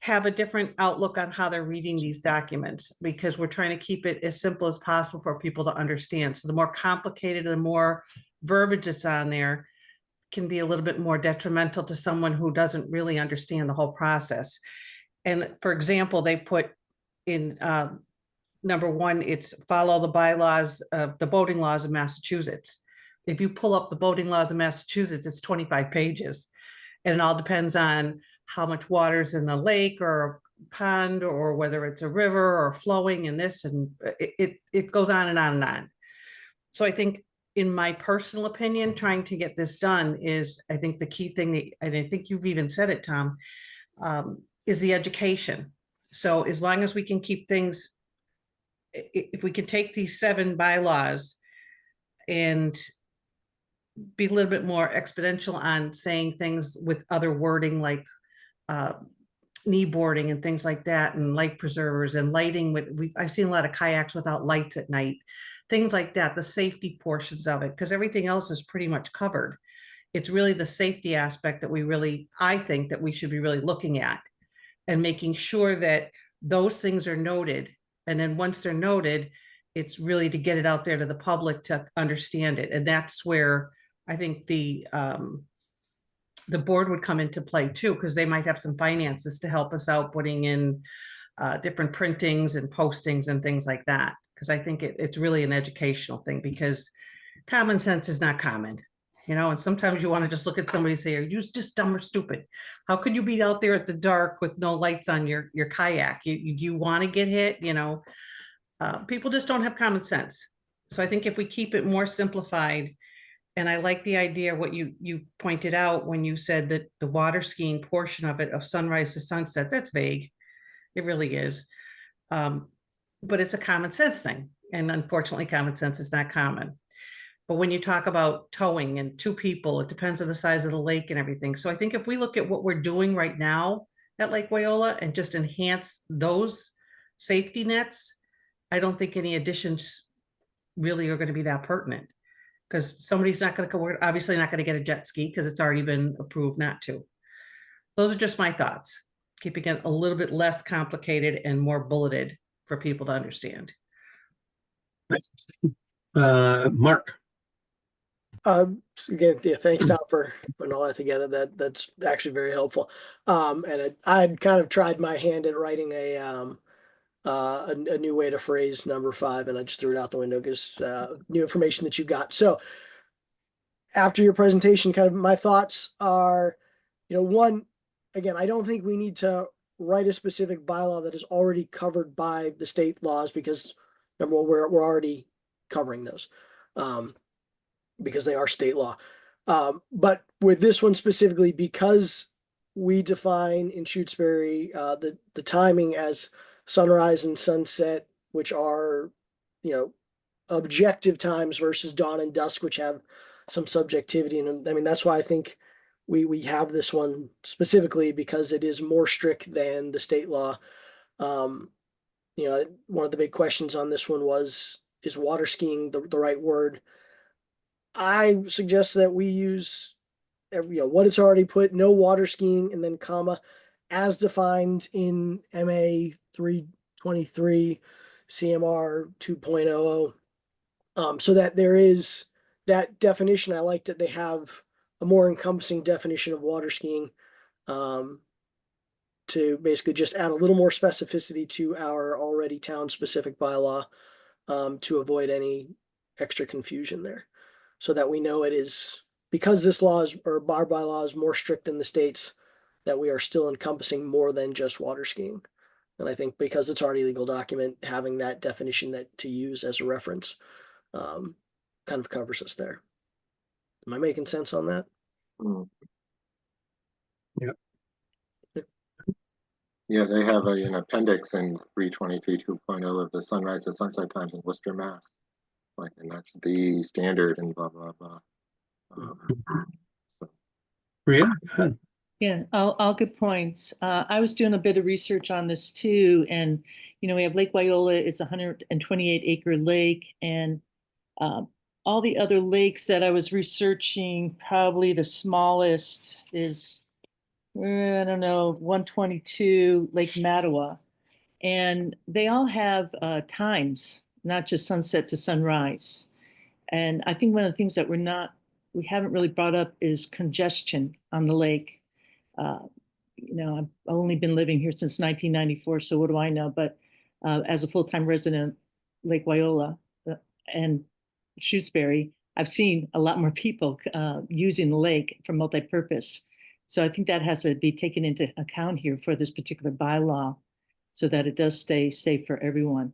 have a different outlook on how they're reading these documents, because we're trying to keep it as simple as possible for people to understand. So the more complicated, the more verbiage that's on there can be a little bit more detrimental to someone who doesn't really understand the whole process. And for example, they put in number one, it's follow the bylaws of the boating laws of Massachusetts. If you pull up the boating laws of Massachusetts, it's 25 pages. And it all depends on how much water's in the lake or pond, or whether it's a river or flowing and this, and it goes on and on and on. So I think, in my personal opinion, trying to get this done is, I think, the key thing that, and I think you've even said it, Tom, is the education. So as long as we can keep things, if we can take these 7 bylaws and be a little bit more exponential on saying things with other wording, like knee boarding and things like that, and light preservers and lighting. I've seen a lot of kayaks without lights at night, things like that, the safety portions of it, because everything else is pretty much covered. It's really the safety aspect that I think that we should be really looking at and making sure that those things are noted. And then once they're noted, it's really to get it out there to the public to understand it. And that's where I think the board would come into play too, because they might have some finances to help us out putting in different printings and postings and things like that. Because I think it's really an educational thing, because common sense is not common, and sometimes you want to just look at somebody and say, are you just dumb or stupid? How could you be out there at the dark with no lights on your kayak? You want to get hit? People just don't have common sense. So I think if we keep it more simplified, and I like the idea, what you pointed out when you said that the water skiing portion of it, of sunrise to sunset, that's vague. It really is. But it's a common sense thing. And unfortunately, common sense is not common. But when you talk about towing and 2 people, it depends on the size of the lake and everything. So I think if we look at what we're doing right now at Lake Wyola and just enhance those safety nets, I don't think any additions really are going to be that pertinent. Because somebody's not going to, we're obviously not going to get a jet ski because it's already been approved not to. Those are just my thoughts, keeping it a little bit less complicated and more bulleted for people to understand. Mark. Again, yeah, thanks, Tom, for putting all that together. That's actually very helpful. And I'd kind of tried my hand at writing a new way to phrase number 5, and I just threw it out the window because new information that you got. So after your presentation, kind of my thoughts are, one, again, I don't think we need to write a specific bylaw that is already covered by the state laws, because number one, we're already covering those because they are state law. But with this one specifically, because we define in Shutesbury the timing as sunrise and sunset, which are, objective times, versus dawn and dusk, which have some subjectivity. And I mean, that's why I think we have this one specifically, because it is more strict than the state law. One of the big questions on this one was, is water skiing the right word? I suggest that we use what it's already put, no water skiing, and then comma, as defined in MA 23 CMR 2.00. So that there is that definition. I like that they have a more encompassing definition of water skiing, to basically just add a little more specificity to our already town specific bylaw, to avoid any extra confusion there, so that we know it is, because this law is, or our bylaw is more strict than the states, that we are still encompassing more than just water skiing. And I think because it's already a legal document, having that definition that to use as a reference, kind of covers us there. Am I making sense on that? Mm. Yep. Yeah, they have an appendix in 323 2.0 of the sunrise to sunset times in Worcester, Mass. Like, and that's the standard and blah, blah, blah. Rhea, go ahead. Yeah, all good points. I was doing a bit of research on this too, and we have Lake Wyola. It's a 128-acre lake, and all the other lakes that I was researching, probably the smallest is, I don't know, 122 Lake Mattawa, and they all have times, not just sunset to sunrise. And I think one of the things that we haven't really brought up is congestion on the lake. I've only been living here since 1994, so what do I know? But as a full-time resident, Lake Wyola and Shutesbury, I've seen a lot more people using the lake for multi-purpose. So I think that has to be taken into account here for this particular bylaw, so that it does stay safe for everyone.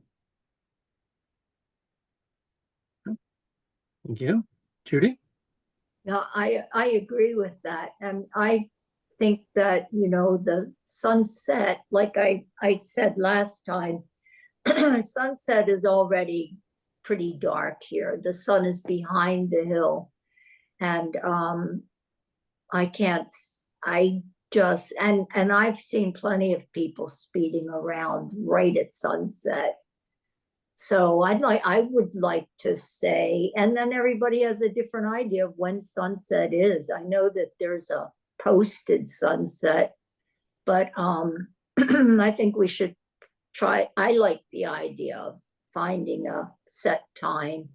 Thank you. Judy? No, I agree with that. And I think that, the sunset, like I said last time, sunset is already pretty dark here. The sun is behind the hill. And and I've seen plenty of people speeding around right at sunset. So I would like to say, and then everybody has a different idea of when sunset is. I know that there's a posted sunset, but I think we should try. I like the idea of finding a set time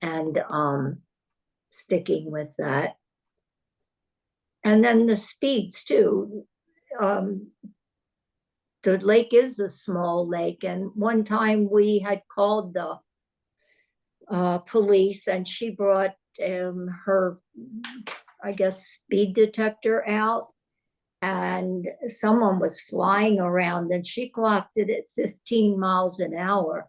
and sticking with that. And then the speeds too. The lake is a small lake, and one time we had called the police, and she brought her, I guess, speed detector out, and someone was flying around, and she clocked it at 15 miles an hour.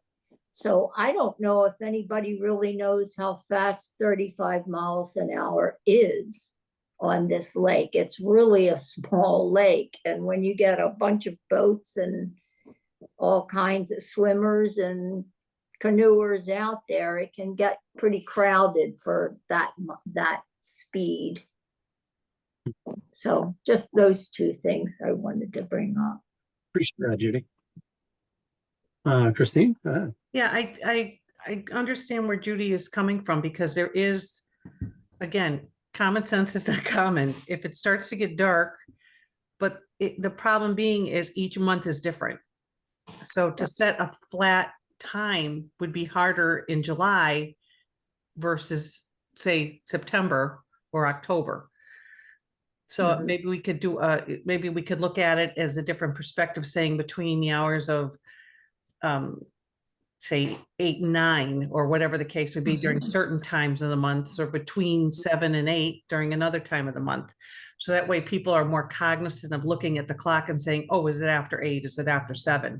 So I don't know if anybody really knows how fast 35 miles an hour is on this lake. It's really a small lake. And when you get a bunch of boats and all kinds of swimmers and canoers out there, it can get pretty crowded for that speed. So just those two things I wanted to bring up. Appreciate that, Judy. Christine, go ahead. Yeah, I understand where Judy is coming from, because there is, again, common sense is not common. If it starts to get dark, but the problem being is each month is different. So to set a flat time would be harder in July versus, say, September or October. So maybe we could maybe we could look at it as a different perspective, saying between the hours of say 8 and 9, or whatever the case would be, during certain times of the months, or between 7 and 8 during another time of the month. So that way people are more cognizant of looking at the clock and saying, oh, is it after 8? Is it after 7?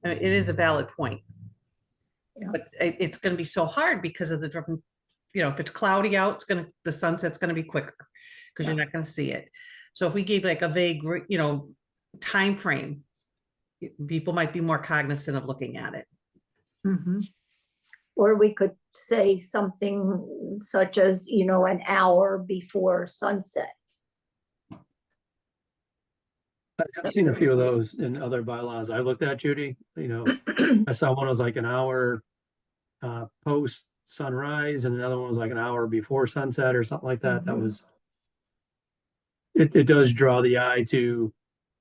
And it is a valid point. Yeah. But it's going to be so hard because of the different, if it's cloudy out, the sunset's going to be quicker, because you're not going to see it. So if we gave like a vague, time frame, people might be more cognizant of looking at it. Or we could say something such as, an hour before sunset. I've seen a few of those in other bylaws I looked at, Judy. I saw one was like an hour post sunrise, and another one was like an hour before sunset or something like that. That was, it does draw the eye to,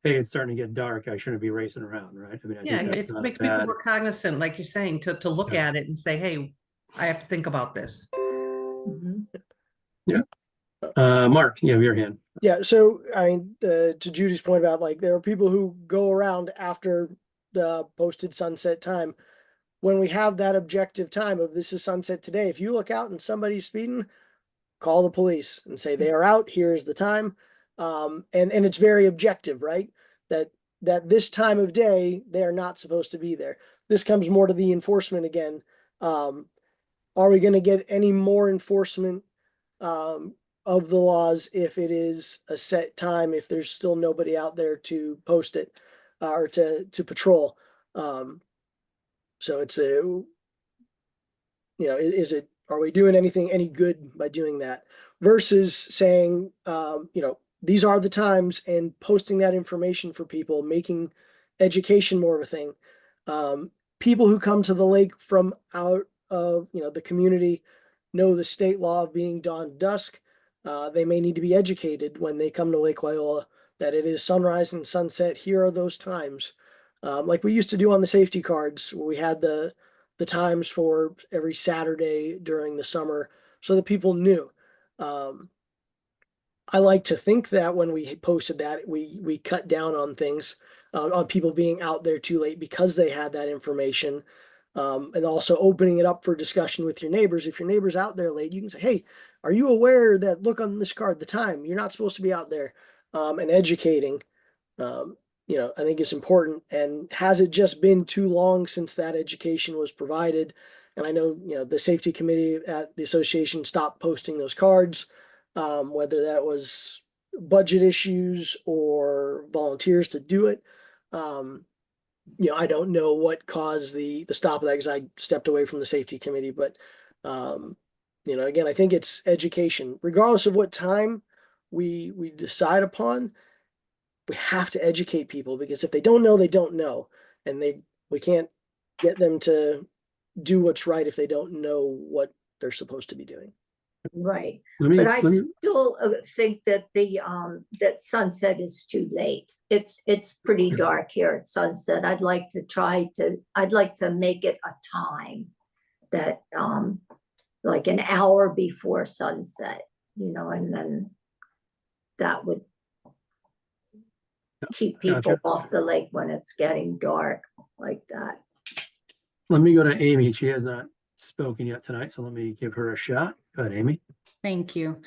hey, it's starting to get dark, I shouldn't be racing around, right? I mean, I Yeah, think it that's not a makes people bad. more cognizant, like you're saying, to look Yeah. at it and say, hey, I have to think about this. Mhm. Mark, you have your hand. Yeah, so I mean, to Judy's point about like there are people who go around after the posted sunset time. When we have that objective time of this is sunset today, if you look out and somebody's speeding, call the police and say they are out. Here's the time, and it's very objective, right? That this time of day they are not supposed to be there. This comes more to the enforcement again. Are we going to get any more enforcement of the laws if it is a set time, if there's still nobody out there to post it or to patrol? So it's a, is it, are we doing anything any good by doing that versus saying, these are the times and posting that information for people, making education more of a thing. People who come to the lake from out of, the community know the state law of being dawn dusk. They may need to be educated when they come to Lake Wyola that it is sunrise and sunset. Here are those times. Like we used to do on the safety cards, where we had the times for every Saturday during the summer so that people knew. I like to think that when we posted that, we cut down on things, on people being out there too late because they had that information. And also opening it up for discussion with your neighbors. If your neighbor's out there late, you can say, hey, are you aware that look on this card, the time, you're not supposed to be out there, and educating. I think it's important. And has it just been too long since that education was provided? And I know, the safety committee at the association stopped posting those cards, whether that was budget issues or volunteers to do it. I don't know what caused the stop of that because I stepped away from the safety committee, but again, I think it's education, regardless of what time we decide upon. We have to educate people because if they don't know, they don't know, and we can't get them to do what's right if they don't know what they're supposed to be doing. Right, Let me, but I let me, still think that that sunset is too late. It's pretty dark here at sunset. I'd like to make it a time that, like an hour before sunset, and then that would keep people Gotcha. off the lake when it's getting dark like that. let me go to Amy. She has not spoken yet tonight, so let me give her a shot. Go ahead, Amy. Thank you.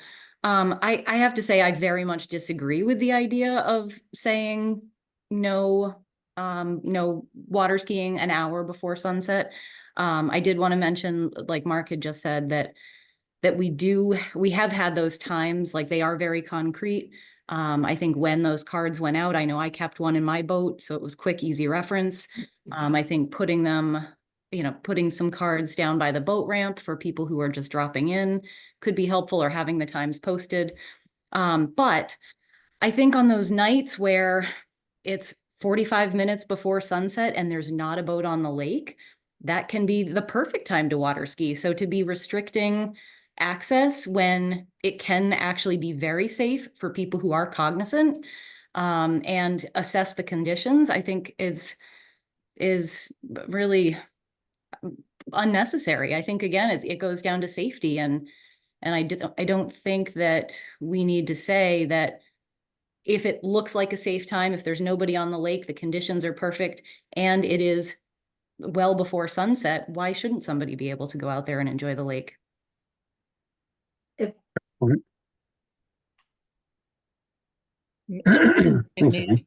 I have to say I very much disagree with the idea of saying no water skiing an hour before sunset. I did want to mention, like Mark had just said, that we have had those times, like they are very concrete. I think when those cards went out, I know I kept one in my boat, so it was quick, easy reference. I think putting some cards down by the boat ramp for people who are just dropping in could be helpful, or having the times posted. But I think on those nights where it's 45 minutes before sunset and there's not a boat on the lake, that can be the perfect time to water ski. So to be restricting access when it can actually be very safe for people who are cognizant, and assess the conditions, I think is really unnecessary. I think, again, it goes down to safety, and I don't think that we need to say that if it looks like a safe time, if there's nobody on the lake, the conditions are perfect, and it is well before sunset, why shouldn't somebody be able to go out there and enjoy the lake? Thanks, Amy.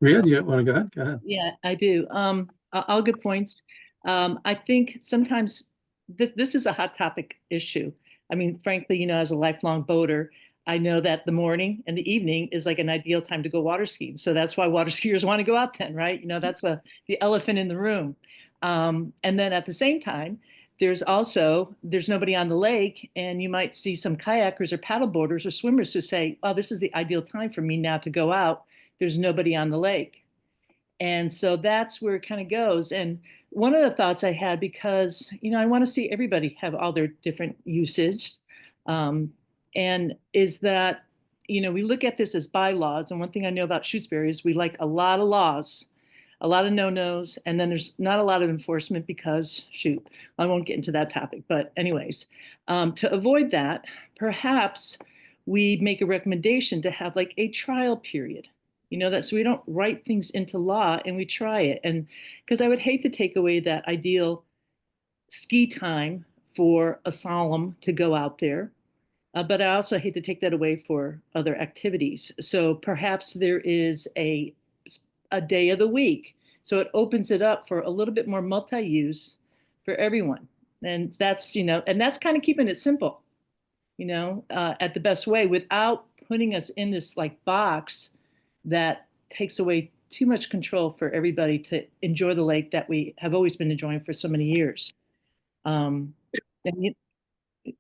Rhea, do you want to go ahead? Go ahead. Yeah, I do. All good points. I think sometimes this is a hot topic issue. I mean, frankly, as a lifelong boater, I know that the morning and the evening is like an ideal time to go water skiing. So that's why water skiers want to go out then, right? That's the elephant in the room. And then at the same time, there's nobody on the lake, and you might see some kayakers or paddleboarders or swimmers who say, oh, this is the ideal time for me now to go out. There's nobody on the lake. And so that's where it kind of goes. And one of the thoughts I had, because, I want to see everybody have all their different usage, and is that, you know, we look at this as bylaws, and one thing I know about Shutesbury is we like a lot of laws, a lot of no-nos, and then there's not a lot of enforcement because, shoot, I won't get into that topic. But anyways, to avoid that, perhaps we make a recommendation to have like a trial period, you know, that so we don't write things into law and we try it. And because I would hate to take away that ideal ski time for a solemn to go out there. But I also hate to take that away for other activities. So perhaps there is a day of the week. So it opens it up for a little bit more multi-use for everyone. And that's, you know, and that's kind of keeping it simple, you know, at the best way without putting us in this like box that takes away too much control for everybody to enjoy the lake that we have always been enjoying for so many years.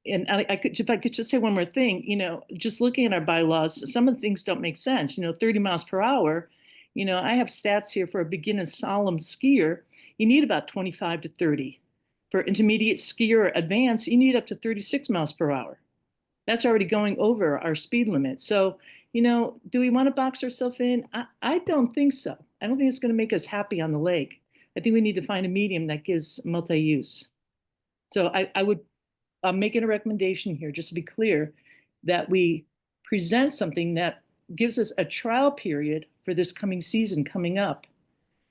And I could, if I could just say one more thing, you know, just looking at our bylaws, some of the things don't make sense. You know, 30 miles per hour. You know, I have stats here for a beginner solemn skier. You need about 25 to 30. For intermediate skier or advanced, you need up to 36 miles per hour. That's already going over our speed limit. So, you know, do we want to box ourselves in? I don't think so. I don't think it's going to make us happy on the lake. I think we need to find a medium that gives multi-use. So I'm making a recommendation here, just to be clear, that we present something that gives us a trial period for this coming season coming up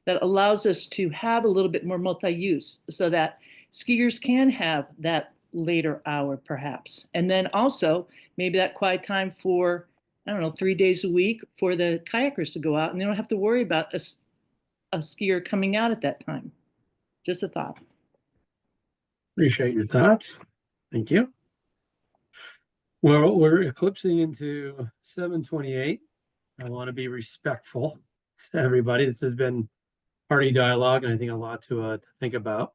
that allows us to have a little bit more multi-use so that skiers can have that later hour perhaps. And then also maybe that quiet time for, I don't know, 3 days a week for the kayakers to go out and they don't have to worry about a skier coming out at that time. Just a thought. Appreciate your thoughts. Thank you. Well, we're eclipsing into 7:28. I want to be respectful to everybody. This has been party dialogue, and I think a lot to think about.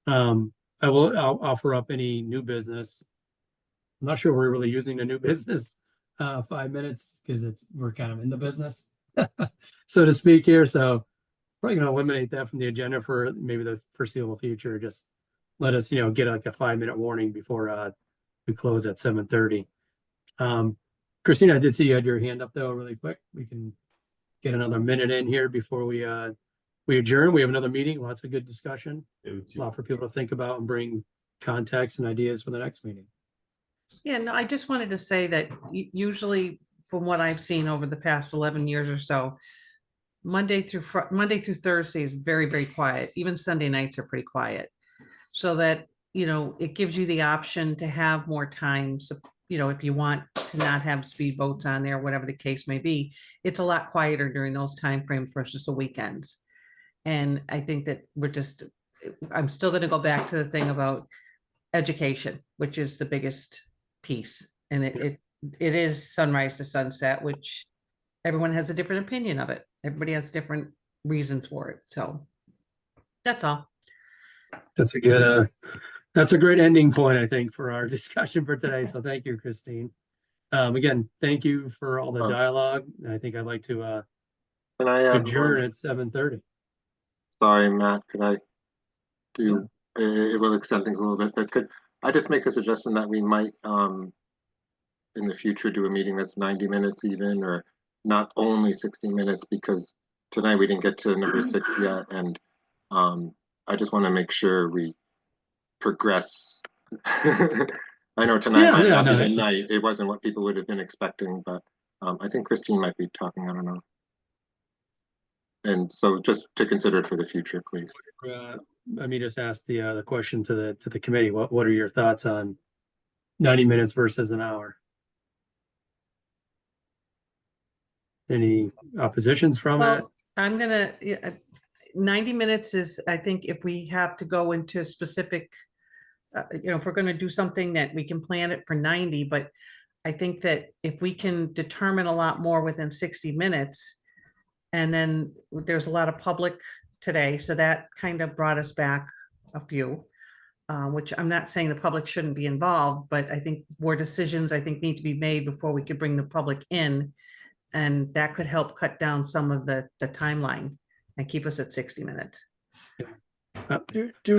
I'll offer up any new business. I'm not sure we're really using the new business 5 minutes because we're kind of in the business, so to speak here. So probably going to eliminate that from the agenda for maybe the foreseeable future. Just let us, you know, get like a 5-minute warning before we close at 7:30. Christina, I did see you had your hand up though, really quick. We can get another minute in here before we adjourn. We have another meeting, lots of good discussion, a lot for people to think about and bring context and ideas for the next meeting. Yeah, no, I just wanted to say that usually from what I've seen over the past 11 years or so, Monday through Thursday is very, very quiet. Even Sunday nights are pretty quiet. So that, you know, it gives you the option to have more time. So, you know, if you want to not have speed boats on there, whatever the case may be, it's a lot quieter during those timeframes versus the weekends. And I think that I'm still going to go back to the thing about education, which is the biggest piece. And it is sunrise to sunset, which everyone has a different opinion of it. Everybody has different reasons for it. So that's all. That's a great ending point, I think, for our discussion for today. So thank you, Christine. Again, thank you for all the dialogue. I think I'd like to Can I adjourn at 7:30. Sorry, Matt, could I do, it will extend things a little bit, but could I just make a suggestion that we might, in the future, do a meeting that's 90 minutes even, or not only 60 minutes, because tonight we didn't get to number 6 yet, and I just want to make sure we progress. I know tonight might not be the night. It wasn't what people would have been expecting, but I think Christine might be talking, I don't know. And so just to consider it for the future, please. Let me just ask the question to the committee. What are your thoughts on 90 minutes versus an hour? Any oppositions from it? Well, I'm gonna, 90 minutes is, I think if we have to go into specific, you know, if we're gonna do something that we can plan it for 90, but I think that if we can determine a lot more within 60 minutes, and then there's a lot of public today, so that kind of brought us back a few, which I'm not saying the public shouldn't be involved, but I think more decisions, I think, need to be made before we could bring the public in. And that could help cut down some of the timeline and keep us at 60 minutes. I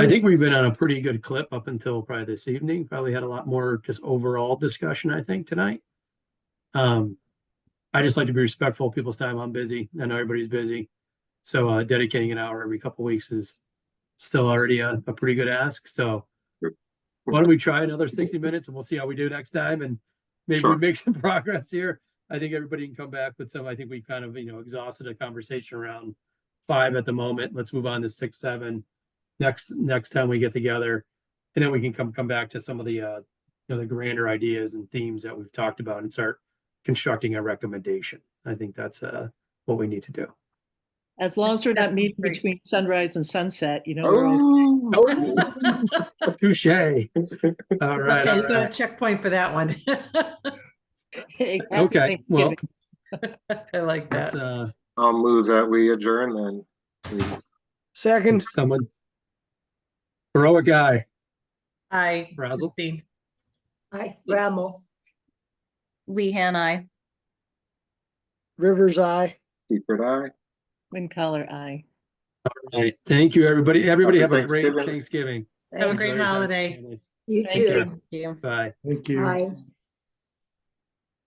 think we've been on a pretty good clip up until probably this evening. Probably had a lot more just overall discussion, I think, tonight. I just like to be respectful of people's time. I'm busy. I know everybody's busy. So dedicating an hour every couple weeks is still already a pretty good ask. So why don't we try another 60 minutes and we'll see how we do next time, and maybe we Sure. make some progress here. I think everybody can come back with some. I think we kind of, exhausted a conversation around 5 at the moment. Let's move on to 6, 7 next time we get together, and then we can come back to some of the the grander ideas and themes that we've talked about and start constructing a recommendation. I think that's what we need to do. As long as we're That not sounds meeting great. between sunrise and sunset, we're okay. Oh, Touche. All right. Okay, All you got a right. checkpoint for that one. Hey, happy Okay. Well, Thanksgiving. I like that's that. I'll move that we adjourn then, please. Second, someone. Heroic guy. Hi, Razzle? Christine. I, Bramble. Lehan, I. Rivers Eye. Secret eye. Wind color, aye. All right. Thank you, everybody. Everybody Happy have a great Thanksgiving. Thanksgiving. Have a Thank great Enjoy your time with holiday. families. you Thank too. Thank you. Bye. Thank you. Bye.